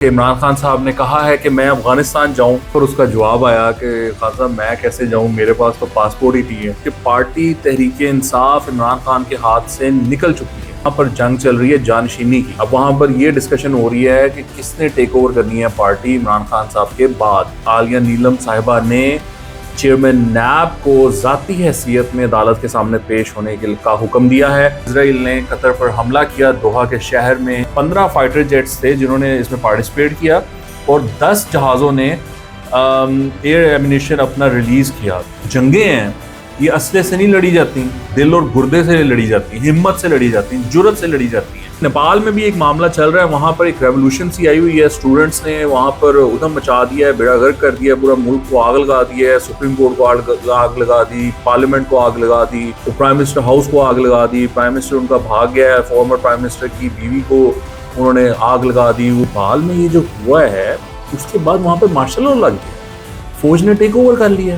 کہ عمران خان صاحب نے کہا ہے کہ میں افغانستان جاؤں، اور اس کا جواب آیا کہ خان صاحب میں کیسے جاؤں، میرے پاس تو پاسپورٹ ہی نہیں ہے، کہ پارٹی تحریک انصاف عمران خان کے ہاتھ سے نکل چکی ہے، وہاں پر جنگ چل رہی ہے جانشینی کی۔ اب وہاں پر یہ ڈسکشن ہو رہی ہے کہ کس نے ٹیک اوور کرنی ہے پارٹی عمران خان صاحب کے بعد۔ عالیہ نیلم صاحبہ نے چیئرمین نیب کو ذاتی حیثیت میں عدالت کے سامنے پیش ہونے کا حکم دیا ہے۔ اسرائیل نے قطر پر حملہ کیا، دوحہ کے شہر میں 15 فائٹر جیٹس تھے جنہوں نے اس میں پارٹیسپیٹ کیا، اور 10 جہازوں نے ایئر ایمونیشن اپنا ریلیز کیا۔ جنگیں ہیں، یہ اسلحے سے نہیں لڑی جاتی، دل اور گردے سے لڑی جاتی ہیں، ہمت سے لڑی جاتی ہیں، جرت سے لڑی جاتی ہیں۔ نیپال میں بھی ایک معاملہ چل رہا ہے، وہاں پر ایک ریولوشن سی آئی ہوئی ہے، اسٹوڈنٹس نے وہاں پر ادھم مچا دیا ہے، بیڑا غرق کر دیا ہے، پورا ملک کو آگ لگا دیا ہے، سپریم کورٹ کو آگ لگا دی، پارلیمنٹ کو آگ لگا دی، پرائم منسٹر ہاؤس کو آگ لگا دی، پرائم منسٹر ان کا بھاگ گیا ہے، فارمر پرائم منسٹر کی بیوی کو انہوں نے آگ لگا دی۔ وہ نیپال میں یہ جو ہوا ہے اس کے بعد وہاں پہ مارشل لا لگ گیا، فوج نے ٹیک اوور کر لیا۔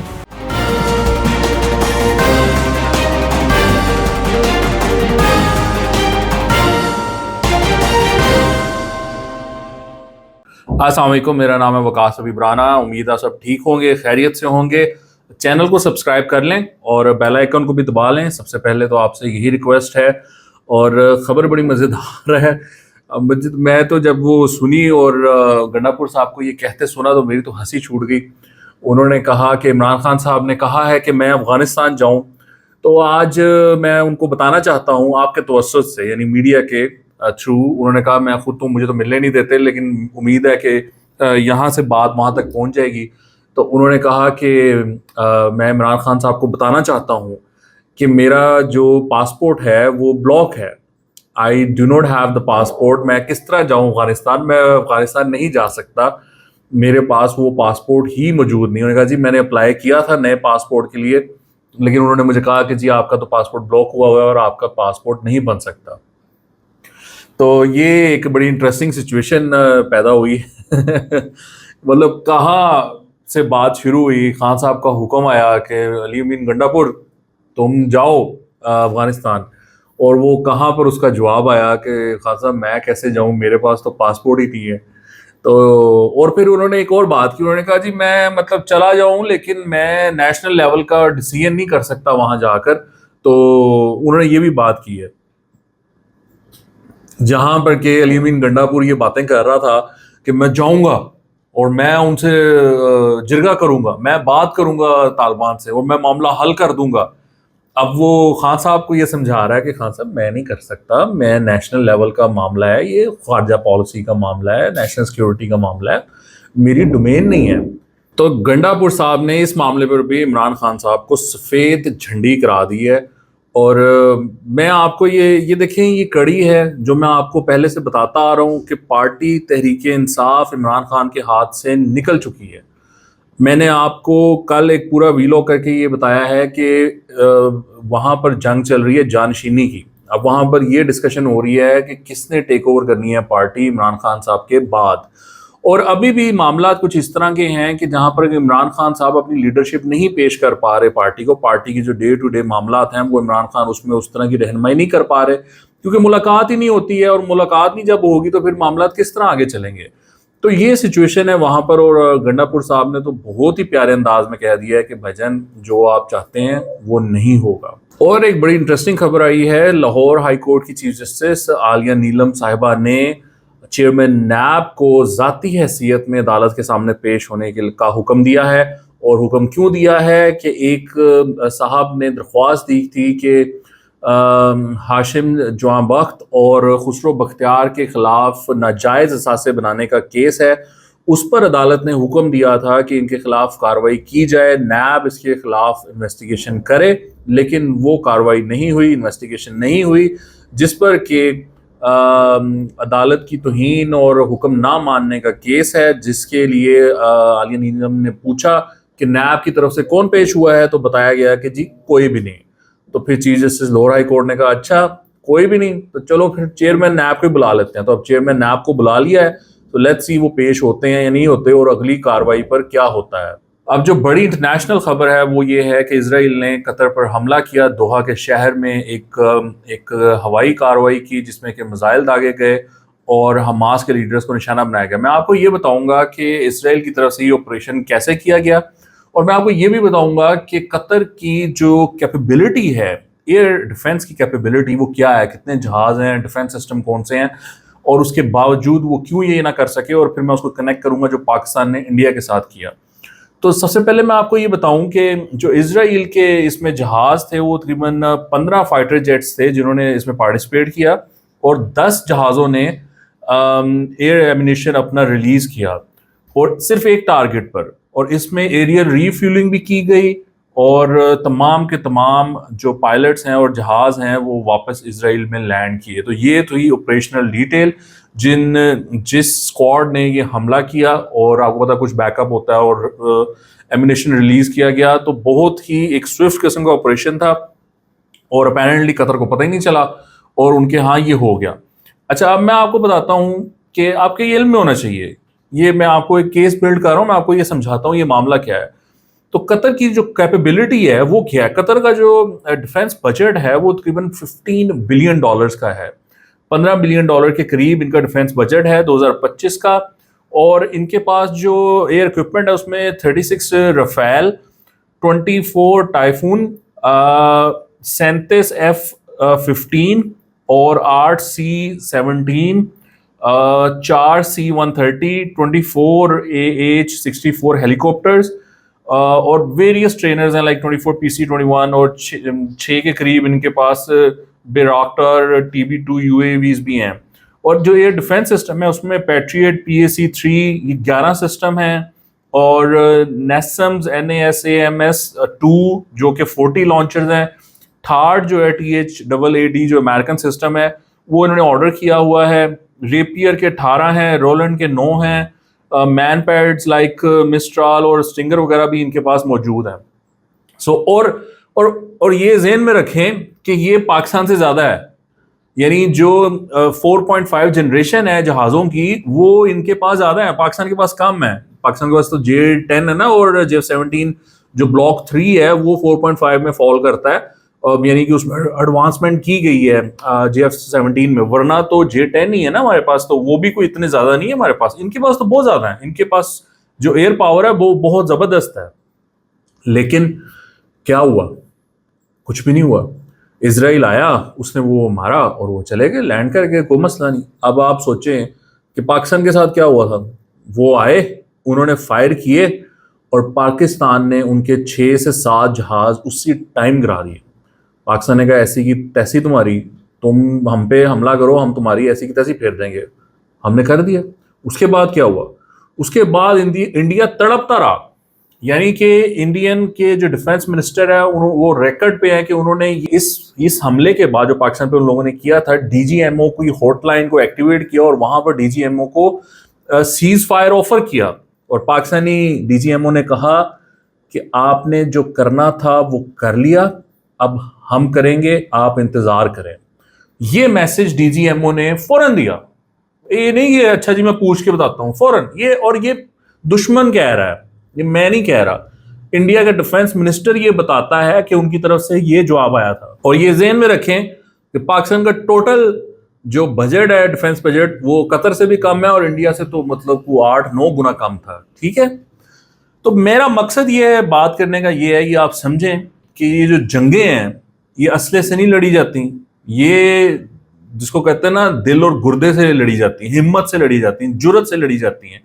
السلام علیکم، میرا نام ہے وقاص حبیب رانا، امید ہے سب ٹھیک ہوں گے، خیریت سے ہوں گے۔ چینل کو سبسکرائب کر لیں اور بیل آئیکن کو بھی دبا لیں، سب سے پہلے تو آپ سے یہی ریکویسٹ ہے۔ اور خبر بڑی مزیدار ہے، میں تو جب وہ سنی اور گنڈا پور صاحب کو یہ کہتے سنا تو میری تو ہنسی چھوٹ گئی۔ انہوں نے کہا کہ عمران خان صاحب نے کہا ہے کہ میں افغانستان جاؤں، تو آج میں ان کو بتانا چاہتا ہوں آپ کے توسط سے، یعنی میڈیا کے تھرو۔ انہوں نے کہا میں خود تو مجھے تو ملنے نہیں دیتے، لیکن امید ہے کہ یہاں سے بات وہاں تک پہنچ جائے گی۔ تو انہوں نے کہا کہ میں عمران خان صاحب کو بتانا چاہتا ہوں کہ میرا جو پاسپورٹ ہے وہ بلاک ہے، I do not have the passport, میں کس طرح جاؤں افغانستان، میں افغانستان نہیں جا سکتا، میرے پاس وہ پاسپورٹ ہی موجود نہیں۔ انہوں نے کہا جی میں نے اپلائی کیا تھا نئے پاسپورٹ کے لیے، لیکن انہوں نے مجھے کہا کہ جی آپ کا تو پاسپورٹ بلاک ہوا ہوا ہے اور آپ کا پاسپورٹ نہیں بن سکتا۔ تو یہ ایک بڑی انٹرسٹنگ سچویشن پیدا ہوئی مطلب کہاں سے بات شروع ہوئی، خان صاحب کا حکم آیا کہ علی امین گنڈا پور تم جاؤ افغانستان، اور وہ کہاں پر اس کا جواب آیا کہ خان صاحب میں کیسے جاؤں، میرے پاس تو پاسپورٹ ہی نہیں ہے۔ تو اور پھر انہوں نے ایک اور بات کی، انہوں نے کہا جی میں مطلب چلا جاؤں لیکن میں نیشنل لیول کا ڈیسیژن نہیں کر سکتا وہاں جا کر۔ تو انہوں نے یہ بھی بات کی ہے، جہاں پر کہ علی امین گنڈا پور یہ باتیں کر رہا تھا کہ میں جاؤں گا اور میں ان سے جرگہ کروں گا، میں بات کروں گا طالبان سے اور میں معاملہ حل کر دوں گا۔ اب وہ خان صاحب کو یہ سمجھا رہا ہے کہ خان صاحب میں نہیں کر سکتا، میں نیشنل لیول کا معاملہ ہے، یہ خارجہ پالیسی کا معاملہ ہے، نیشنل سیکیورٹی کا معاملہ ہے، میری ڈومین نہیں ہے۔ تو گنڈا پور صاحب نے اس معاملے پر بھی عمران خان صاحب کو سفید جھنڈی کرا دی ہے۔ اور میں آپ کو یہ دیکھیں، یہ کڑی ہے جو میں آپ کو پہلے سے بتاتا آ رہا ہوں کہ پارٹی تحریک انصاف عمران خان کے ہاتھ سے نکل چکی ہے۔ میں نے آپ کو کل ایک پورا ویلاگ کر کے یہ بتایا ہے کہ وہاں پر جنگ چل رہی ہے جانشینی کی۔ اب وہاں پر یہ ڈسکشن ہو رہی ہے کہ کس نے ٹیک اوور کرنی ہے پارٹی عمران خان صاحب کے بعد۔ اور ابھی بھی معاملات کچھ اس طرح کے ہیں کہ جہاں پر عمران خان صاحب اپنی لیڈرشپ نہیں پیش کر پا رہے پارٹی کو، پارٹی کی جو ڈے ٹو ڈے معاملات ہیں وہ عمران خان اس میں اس طرح کی رہنمائی نہیں کر پا رہے، کیونکہ ملاقات ہی نہیں ہوتی ہے، اور ملاقات نہیں جب ہوگی تو پھر معاملات کس طرح آگے چلیں گے۔ تو یہ سچویشن ہے وہاں پر، اور گنڈا پور صاحب نے تو بہت ہی پیارے انداز میں کہہ دیا ہے کہ بھجن جو آپ چاہتے ہیں وہ نہیں ہوگا۔ اور ایک بڑی انٹرسٹنگ خبر آئی ہے، لاہور ہائی کورٹ کی چیف جسٹس عالیہ نیلم صاحبہ نے چیئرمین نیب کو ذاتی حیثیت میں عدالت کے سامنے پیش ہونے کا حکم دیا ہے۔ اور حکم کیوں دیا ہے کہ ایک صاحب نے درخواست دی تھی کہ ہاشم جواں بخت اور خسرو بختیار کے خلاف ناجائز اثاثے بنانے کا کیس ہے، اس پر عدالت نے حکم دیا تھا کہ ان کے خلاف کارروائی کی جائے، نیب اس کے خلاف انویسٹیگیشن کرے، لیکن وہ کارروائی نہیں ہوئی، انویسٹیگیشن نہیں ہوئی، جس پر کہ عدالت کی توہین اور حکم نہ ماننے کا کیس ہے، جس کے لیے عالیہ نیلم نے پوچھا کہ نیب کی طرف سے کون پیش ہوا ہے، تو بتایا گیا کہ جی کوئی بھی نہیں۔ تو پھر chief justice Lahore high court نے کہا اچھا کوئی بھی نہیں، تو چلو پھر چیئرمین نیب کو بلا لیتے ہیں۔ تو اب چیئرمین نیب کو بلا لیا ہے، تو لیٹس سی وہ پیش ہوتے ہیں یا نہیں ہوتے، اور اگلی کارروائی پر کیا ہوتا ہے۔ اب جو بڑی انٹرنیشنل خبر ہے وہ یہ ہے کہ اسرائیل نے قطر پر حملہ کیا، دوحہ کے شہر میں ایک ہوائی کارروائی کی جس میں کہ میزائل داغے گئے، اور حماس کے لیڈرز کو نشانہ بنایا گیا. میں آپ کو یہ بتاؤں گا کہ اسرائیل کی طرف سے یہ آپریشن کیسے کیا گیا, اور میں آپ کو یہ بھی بتاؤں گا کہ قطر کی جو کیپیبلٹی ہے, ایئر ڈیفنس کی کیپیبلٹی, وہ کیا ہے, کتنے جہاز ہیں, ڈیفنس سسٹم کون سے ہیں, اور اس کے باوجود وہ کیوں یہ نہ کر سکے, اور پھر میں اس کو کنیکٹ کروں گا جو پاکستان نے انڈیا کے ساتھ کیا. تو سب سے پہلے میں آپ کو یہ بتاؤں کہ جو اسرائیل کے اس میں جہاز تھے وہ تقریباً 15 فائٹر جیٹس تھے جنہوں نے اس میں پارٹیسپیٹ کیا, اور 10 جہازوں نے ایئر ایمونیشن اپنا ریلیز کیا, اور صرف ایک ٹارگٹ پر, اور اس میں ایریل ری فیولنگ بھی کی گئی, اور تمام کے تمام جو پائلٹس ہیں اور جہاز ہیں وہ واپس اسرائیل میں لینڈ کیے. تو یہ تو ہی آپریشنل ڈیٹیل جس اسکواڈ نے یہ حملہ کیا, اور آپ کو پتا کچھ بیک اپ ہوتا ہے, اور ایمونیشن ریلیز کیا گیا. تو بہت ہی ایک سوئفٹ قسم کا آپریشن تھا, اور اپیرنٹلی قطر کو پتہ ہی نہیں چلا, اور ان کے ہاں یہ ہو گیا. اچھا, اب میں آپ کو بتاتا ہوں کہ آپ کے علم میں ہونا چاہیے, یہ میں آپ کو ایک کیس بلڈ کر رہا ہوں, میں آپ کو یہ سمجھاتا ہوں یہ معاملہ کیا ہے. تو قطر کی جو کیپیبلٹی ہے وہ کیا ہے. قطر کا جو ڈیفنس بجٹ ہے وہ تقریباً $15 بلین کا ہے, $15 بلین کے قریب ان کا ڈیفنس بجٹ ہے 2025 کا. اور ان کے پاس جو ایئر اکوپمنٹ ہے اس میں 36 رفیل, 24 ٹائفون, 37 F-15 اور 8 C-17, 4 C-130, 24 AH-64 ہیلی کاپٹرز, اور ویریس ٹرینرز ہیں لائک 24 PC-21, اور 6 کے قریب ان کے پاس بیراکٹر TB2 UAVs بھی ہیں. اور جو ایئر ڈیفنس سسٹم ہے اس میں پیٹریٹ PAC-3 یہ 11 سسٹم ہیں, اور نیسمز NASAMS-2 جو کہ 40 لانچرز ہیں. تھارڈ جو ہے THAAD جو امریکن سسٹم ہے وہ انہوں نے آرڈر کیا ہوا ہے. ریپیئر کے 18 ہیں, رولنڈ کے 9 ہیں, مین پیڈز لائک مسٹرال اور اسٹنگر وغیرہ بھی ان کے پاس موجود ہیں. اور یہ ذہن میں رکھیں کہ یہ پاکستان سے زیادہ ہے, یعنی جو 4.5 جنریشن ہے جہازوں کی وہ ان کے پاس زیادہ ہے, پاکستان کے پاس کم ہے. پاکستان کے پاس تو J-10 ہے نا, اور J-17 جو بلاک 3 ہے وہ 4.5 میں فال کرتا ہے, یعنی کہ اس میں ایڈوانسمنٹ کی گئی ہے J-17 میں, ورنہ تو J-10 ہی ہے نا ہمارے پاس, تو وہ بھی کوئی اتنے زیادہ نہیں ہے ہمارے پاس. ان کے پاس تو بہت زیادہ ہیں, ان کے پاس جو ایئر پاور ہے وہ بہت زبردست ہے. لیکن کیا ہوا, کچھ بھی نہیں ہوا. اسرائیل آیا, اس نے وہ مارا اور وہ چلے گئے, لینڈ کر کے, کوئی مسئلہ نہیں. اب آپ سوچیں کہ پاکستان کے ساتھ کیا ہوا تھا. وہ آئے, انہوں نے فائر کیے, اور پاکستان نے ان کے 6 سے 7 جہاز اسی ٹائم گرا دیے. پاکستان نے کہا ایسی کی تیسی تمہاری, تم ہم پہ حملہ کرو, ہم تمہاری ایسی کی تیسی پھیر دیں گے. ہم نے کر دیا. اس کے بعد کیا ہوا, اس کے بعد انڈیا تڑپتا رہا. یعنی کہ انڈین کے جو ڈیفنس منسٹر ہے وہ ریکارڈ پہ ہے کہ انہوں نے اس حملے کے بعد جو پاکستان پہ ان لوگوں نے کیا تھا, DGMO کی ہاٹ لائن کو ایکٹیویٹ کیا, اور وہاں پر DGMO کو سیز فائر آفر کیا, اور پاکستانی DGMO نے کہا کہ آپ نے جو کرنا تھا وہ کر لیا, اب ہم کریں گے, آپ انتظار کریں. یہ میسج DGMO نے فوراً دیا. یہ نہیں کہ اچھا جی میں پوچھ کے بتاتا ہوں, فوراً. اور یہ دشمن کہہ رہا ہے, یہ میں نہیں کہہ رہا. انڈیا کا ڈیفنس منسٹر یہ بتاتا ہے کہ ان کی طرف سے یہ جواب آیا تھا. اور یہ ذہن میں رکھیں کہ پاکستان کا ٹوٹل جو بجٹ ہے ڈیفنس بجٹ وہ قطر سے بھی کم ہے, اور انڈیا سے تو مطلب وہ 8-9 گنا کم تھا. ٹھیک ہے, تو میرا مقصد یہ ہے بات کرنے کا, یہ ہے کہ آپ سمجھیں کہ یہ جو جنگیں ہیں یہ اسلحے سے نہیں لڑی جاتی, یہ جس کو کہتے ہیں نا دل اور گردے سے لڑی جاتی ہیں, ہمت سے لڑی جاتی ہیں, جرت سے لڑی جاتی ہیں.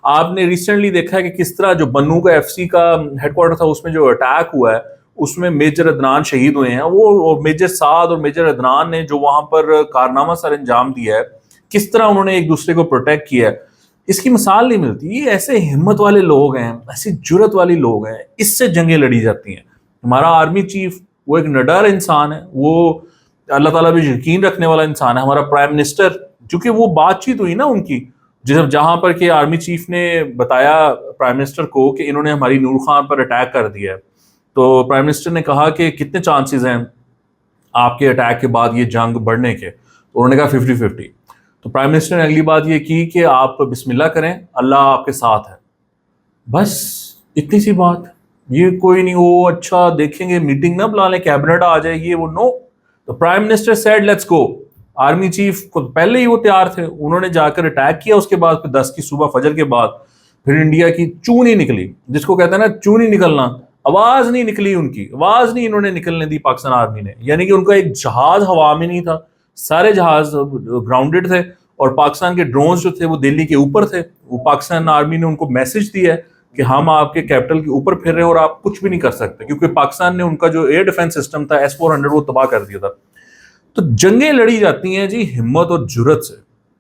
آپ نے ریسنٹلی دیکھا ہے کہ کس طرح جو بنو کا FC کا ہیڈ کوارٹر تھا اس میں جو اٹیک ہوا ہے اس میں میجر عدنان شہید ہوئے ہیں. وہ میجر سعد اور میجر عدنان نے جو وہاں پر کارنامہ سر انجام دیا ہے, کس طرح انہوں نے ایک دوسرے کو پروٹیکٹ کیا ہے, اس کی مثال نہیں ملتی. یہ ایسے ہمت والے لوگ ہیں, ایسی جرت والی لوگ ہیں, اس سے جنگیں لڑی جاتی ہیں. ہمارا آرمی چیف وہ ایک نڈر انسان ہے, وہ اللہ تعالیٰ بھی یقین رکھنے والا انسان ہے. ہمارا پرائم منسٹر, چونکہ وہ بات چیت ہوئی نا ان کی, جہاں پر کہ آرمی چیف نے بتایا پرائم منسٹر کو کہ انہوں نے ہماری نور خان پر اٹیک کر دیا ہے, تو پرائم منسٹر نے کہا کہ کتنے چانسز ہیں آپ کے اٹیک کے بعد یہ جنگ بڑھنے کے, تو انہوں نے کہا 50-50. تو پرائم منسٹر نے اگلی بات یہ کی کہ آپ بسم اللہ کریں, اللہ آپ کے ساتھ ہے. بس اتنی سی بات, یہ کوئی نہیں وہ اچھا دیکھیں گے میٹنگ نہ بلا لیں, کیبنٹ آ جائے, یہ وہ نو. تو prime minister said let's go, army chief کو پہلے ہی وہ تیار تھے, انہوں نے جا کر اٹیک کیا, اس کے بعد پھر 10 کی صبح فجر کے بعد پھر انڈیا کی چون نہیں نکلی, جس کو کہتے ہیں نا چون نہیں نکلنا, آواز نہیں نکلی, ان کی آواز نہیں انہوں نے نکلنے دی پاکستان آرمی نے. یعنی کہ ان کا ایک جہاز ہوا میں نہیں تھا, سارے جہاز گراؤنڈڈ تھے, اور پاکستان کے ڈرونز جو تھے وہ دلی کے اوپر تھے. وہ پاکستان آرمی نے ان کو میسج دیا ہے کہ ہم آپ کے کیپٹل کے اوپر پھر رہے ہیں اور آپ کچھ بھی نہیں کر سکتے, کیونکہ پاکستان نے ان کا جو ایئر ڈیفنس سسٹم تھا S-400 وہ تباہ کر دیا تھا. تو جنگیں لڑی جاتی ہیں جی ہمت اور جرت سے.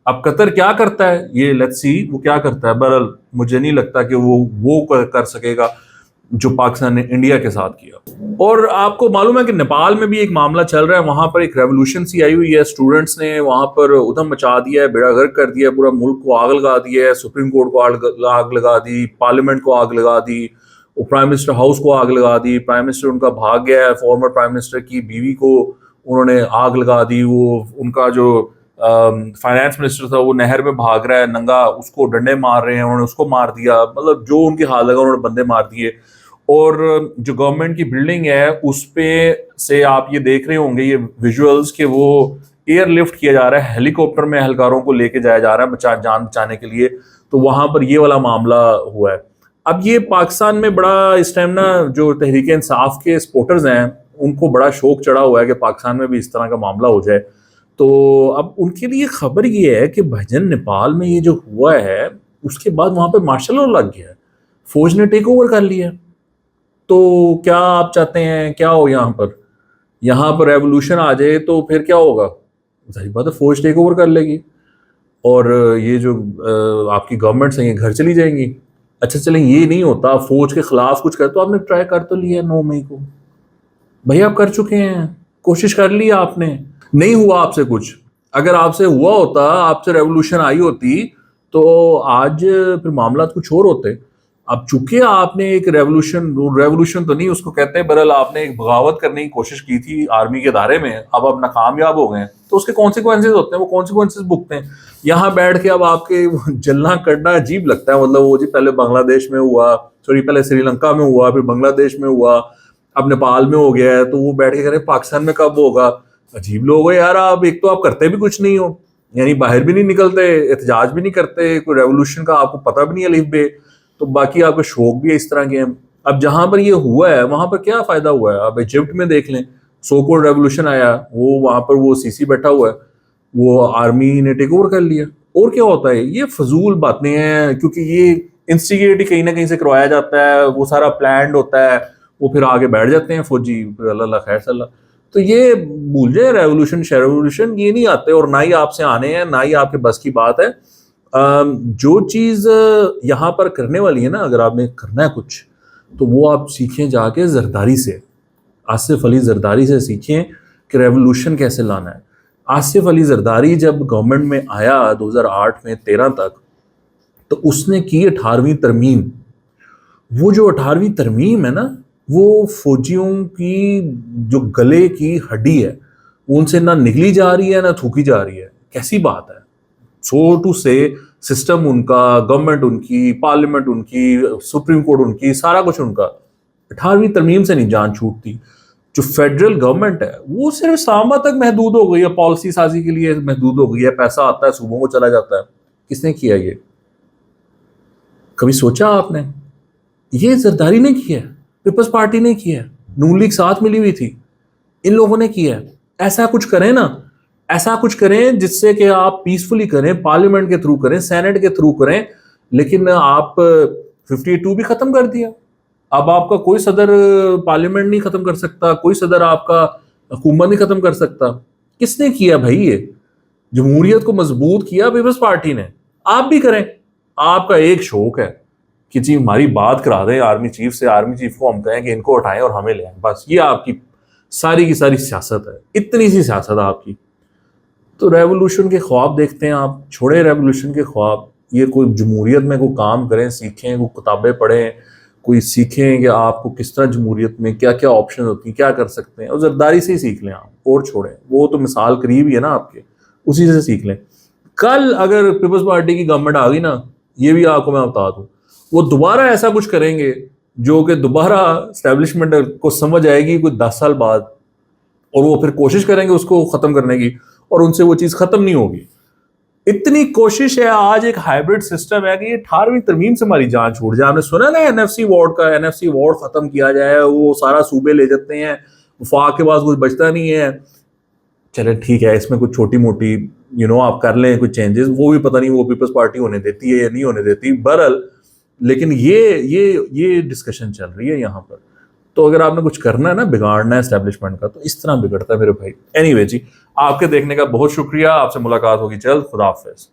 اب قطر کیا کرتا ہے یہ لیٹس سی, وہ کیا کرتا ہے. بہرحال مجھے نہیں لگتا کہ وہ کر سکے گا جو پاکستان نے انڈیا کے ساتھ کیا. اور آپ کو معلوم ہے کہ نیپال میں بھی ایک معاملہ چل رہا ہے, وہاں پر ایک ریولوشن سی آئی ہوئی ہے, اسٹوڈنٹس نے وہاں پر ادھم مچا دیا ہے, بیڑا غرق کر دیا ہے, پورا ملک کو آگ لگا دی ہے, سپریم کورٹ کو آگ لگا دی, پارلیمنٹ کو آگ لگا دی, پرائم منسٹر ہاؤس کو آگ لگا دی. پرائم منسٹر ان کا بھاگ گیا ہے, فارمر پرائم منسٹر کی بیوی کو انہوں نے آگ لگا دی. وہ ان کا جو فائنانس منسٹر تھا وہ نہر میں بھاگ رہا ہے ننگا, اس کو ڈنڈے مار رہے ہیں, انہوں نے اس کو مار دیا. مطلب جو ان کی حال لگا انہوں نے بندے مار دیے. اور جو گورنمنٹ کی بلڈنگ ہے اس پہ سے آپ یہ دیکھ رہے ہوں گے یہ ویژولز کہ وہ ایئر لفٹ کیا جا رہا ہے, ہیلی کاپٹر میں اہلکاروں کو لے کے جایا جا رہا ہے جان بچانے کے لیے. تو وہاں پر یہ والا معاملہ ہوا ہے. اب یہ پاکستان میں بڑا اس ٹائم نا جو تحریک انصاف کے سپورٹرز ہیں ان کو بڑا شوق چڑھا ہوا ہے کہ پاکستان میں بھی اس طرح کا معاملہ ہو جائے. تو اب ان کے لیے خبر یہ ہے کہ بھجن نیپال میں یہ جو ہوا ہے اس کے بعد وہاں پہ مارشل لاء لگ گیا ہے, فوج نے ٹیک اوور کر لیا. تو کیا آپ چاہتے ہیں کیا ہو یہاں پر ریولوشن آ جائے تو پھر کیا ہوگا؟ ظاہر بات ہے فوج ٹیک اوور کر لے گی, اور یہ جو آپ کی گورنمنٹس ہیں یہ گھر چلی جائیں گی. اچھا چلیں یہ نہیں ہوتا, فوج کے خلاف کچھ تو آپ نے ٹرائی کر تو لیا 9 مئی کو, بھائی آپ کر چکے ہیں, کوشش کر لی آپ نے, نہیں ہوا آپ سے کچھ. اگر آپ سے ہوا ہوتا, آپ سے ریولوشن آئی ہوتی تو آج پھر معاملات کچھ اور ہوتے. اب چونکہ آپ نے ایک ریولوشن تو نہیں اس کو کہتے ہیں, بہرحال آپ نے ایک بغاوت کرنے کی کوشش کی تھی آرمی کے ادارے میں, اب آپ ناکامیاب ہو گئے ہیں تو اس کے کانسیکوینسز ہوتے ہیں, وہ کانسیکوینسز بھگتے ہیں. یہاں بیٹھ کے اب آپ کے جلنا کرنا عجیب لگتا ہے. مطلب وہ جی پہلے بنگلہ دیش میں ہوا, پہلے سری لنکا میں ہوا, پھر بنگلہ دیش میں ہوا, اب نیپال میں ہو گیا ہے, تو وہ بیٹھ کے کہہ رہے پاکستان میں کب ہوگا. عجیب لوگ ہو یار آپ, ایک تو آپ کرتے بھی کچھ نہیں ہو, یعنی باہر بھی نہیں نکلتے, احتجاج بھی نہیں کرتے, کوئی ریولوشن کا آپ کو پتہ بھی نہیں الف بے, تو باقی آپ کے شوق بھی اس طرح کے ہیں. اب جہاں پر یہ ہوا ہے وہاں پر کیا فائدہ ہوا ہے؟ اب ایجپٹ میں دیکھ لیں, سو کولڈ ریولوشن آیا, وہ وہاں پر وہ سی بیٹھا ہوا ہے, وہ آرمی نے ٹیک اوور کر لیا. اور کیا ہوتا ہے؟ یہ فضول باتیں ہیں, کیونکہ یہ انسٹیگیٹ ہی کہیں نہ کہیں سے کروایا جاتا ہے, وہ سارا پلانڈ ہوتا ہے, وہ پھر آگے بیٹھ جاتے ہیں فوجی, پھر اللہ خیر صلی اللہ. تو یہ بھول جائے ریولوشن یہ نہیں آتے, اور نہ ہی آپ سے آنے ہیں, نہ ہی آپ کے بس کی بات ہے. جو چیز یہاں پر کرنے والی ہے نا, اگر آپ نے کرنا ہے کچھ تو وہ آپ سیکھیں جا کے زرداری سے, آصف علی زرداری سے سیکھیں کہ ریولوشن کیسے لانا ہے. آصف علی زرداری جب گورنمنٹ میں آیا 2008 میں 13 تک, تو اس نے کی 18ویں ترمیم. وہ جو 18ویں ترمیم ہے نا, وہ فوجیوں کی جو گلے کی ہڈی ہے وہ ان سے نہ نگلی جا رہی ہے نہ تھوکی جا رہی ہے. کیسی بات ہے؟ سو ٹو سے سسٹم ان کا, گورنمنٹ ان کی, پارلیمنٹ ان کی, سپریم کورٹ ان کی, سارا کچھ ان کا. 18ویں ترمیم سے نہیں جان چھوٹتی. جو فیڈرل گورنمنٹ ہے وہ صرف اسلام آباد تک محدود ہو گئی ہے, پالیسی سازی کے لیے محدود ہو گئی ہے, پیسہ آتا ہے صوبوں کو چلا جاتا ہے. کس نے کیا یہ؟ کبھی سوچا آپ نے؟ یہ زرداری نے کیا ہے, پیپلز پارٹی نے کیا ہے, نون لیگ ساتھ ملی ہوئی تھی, ان لوگوں نے کیا ہے. ایسا کچھ کریں نا, ایسا کچھ کریں جس سے کہ آپ پیسفلی کریں, پارلیمنٹ کے تھرو کریں, سینٹ کے تھرو کریں. لیکن آپ 52 بھی ختم کر دیا. اب آپ کا کوئی صدر پارلیمنٹ نہیں ختم کر سکتا, کوئی صدر آپ کا حکومت نہیں ختم کر سکتا. کس نے کیا بھائی؟ یہ جمہوریت کو مضبوط کیا پیپلز پارٹی نے. آپ بھی کریں. آپ کا ایک شوق ہے کہ جی ہماری بات کرا دیں آرمی چیف سے, آرمی چیف کو ہم کہیں کہ ان کو اٹھائیں اور ہمیں لے آئیں, بس یہ آپ کی ساری کی ساری سیاست ہے. اتنی سی سیاست ہے آپ کی. تو ریولوشن کے خواب دیکھتے ہیں آپ, چھوڑے ریولوشن کے خواب. یہ کوئی جمہوریت میں کوئی کام کریں, سیکھیں, کوئی کتابیں پڑھیں, کوئی سیکھیں کہ آپ کو کس طرح جمہوریت میں کیا کیا آپشن ہوتی ہیں, کیا کر سکتے ہیں, اور زرداری سے ہی سیکھ لیں آپ, اور چھوڑیں. وہ تو مثال قریب ہی ہے نا آپ کے, اسی سے سیکھ لیں. کل اگر پیپلز پارٹی کی گورنمنٹ آ گئی نا, یہ بھی آپ کو میں بتا دوں, وہ دوبارہ ایسا کچھ کریں گے جو کہ دوبارہ اسٹیبلشمنٹ کو سمجھ آئے گی کوئی 10 سال بعد, اور وہ پھر کوشش کریں گے اس کو ختم کرنے کی, اور ان سے وہ چیز ختم نہیں ہوگی. اتنی کوشش ہے آج ایک ہائیبرڈ سسٹم ہے کہ یہ 18ویں ترمیم سے ہماری جان چھوٹ جائے. آپ نے سنا نا NFC وارڈ کا, NFC وارڈ ختم کیا جائے, وہ سارا صوبے لے جاتے ہیں, وفاق کے پاس کچھ بچتا نہیں ہے. چلے ٹھیک ہے, اس میں کچھ چھوٹی موٹی آپ کر لیں کچھ چینجز, وہ بھی پتہ نہیں وہ پیپلز پارٹی ہونے دیتی ہے یا نہیں ہونے دیتی بہرحال. لیکن یہ ڈسکشن چل رہی ہے یہاں پر. تو اگر آپ نے کچھ کرنا ہے نا, بگاڑنا ہے اسٹیبلشمنٹ کا, تو اس طرح بگڑتا ہے میرے بھائی. اینی وے جی, آپ کے دیکھنے کا بہت شکریہ. آپ سے ملاقات ہوگی جلد. خدا حافظ.